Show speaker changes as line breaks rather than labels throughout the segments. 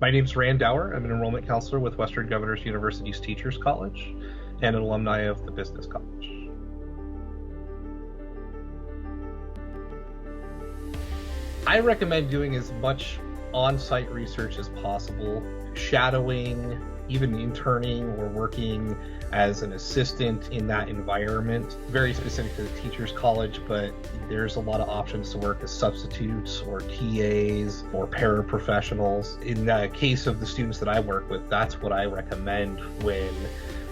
My name's Rand Dower. I'm an enrollment counselor with Western Governors University's Teachers College and an alumni of the Business College. I recommend doing as much on-site research as possible, shadowing, even interning or working as an assistant in that environment. Very specific to the Teachers College, but there's a lot of options to work as substitutes or TAs or paraprofessionals. In the case of the students that I work with, that's what I recommend when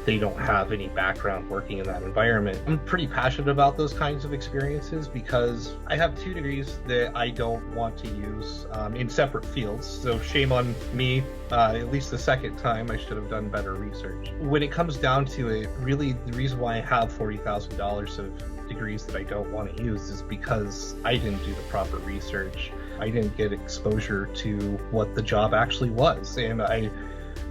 they don't have any background working in that environment. I'm pretty passionate about those kinds of experiences because I have 2 degrees that I don't want to use in separate fields. So shame on me. At least the second time, I should have done better research. When it comes down to it, really the reason why I have $40,000 of degrees that I don't want to use is because I didn't do the proper research. I didn't get exposure to what the job actually was. And I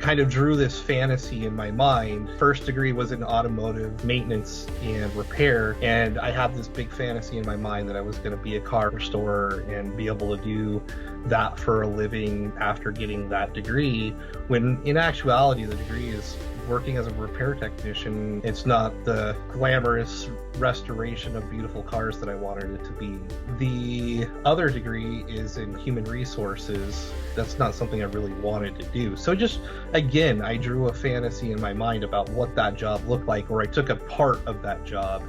kind of drew this fantasy in my mind. First degree was in automotive maintenance and repair, and I have this big fantasy in my mind that I was going to be a car restorer and be able to do that for a living after getting that degree, when in actuality the degree is working as a repair technician. It's not the glamorous restoration of beautiful cars that I wanted it to be. The other degree is in human resources. That's not something I really wanted to do. So just, again, I drew a fantasy in my mind about what that job looked like, or I took a part of that job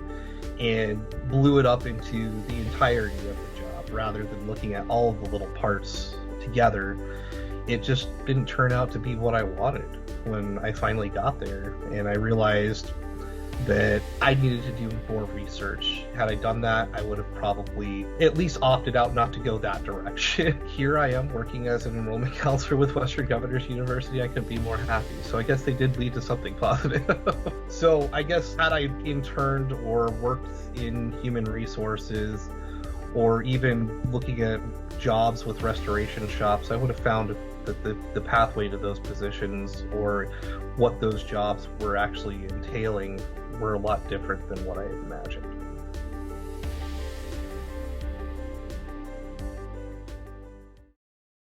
and blew it up into the entirety of the job rather than looking at all of the little parts together. It just didn't turn out to be what I wanted when I finally got there, and I realized that I needed to do more research. Had I done that, I would have probably at least opted out not to go that direction. Here I am working as an enrollment counselor with Western Governors University. I couldn't be more happy. So I guess they did lead to something positive. So I guess had I interned or worked in human resources, or even looking at jobs with restoration shops, I would have found that the pathway to those positions or what those jobs were actually entailing were a lot different than what I had imagined.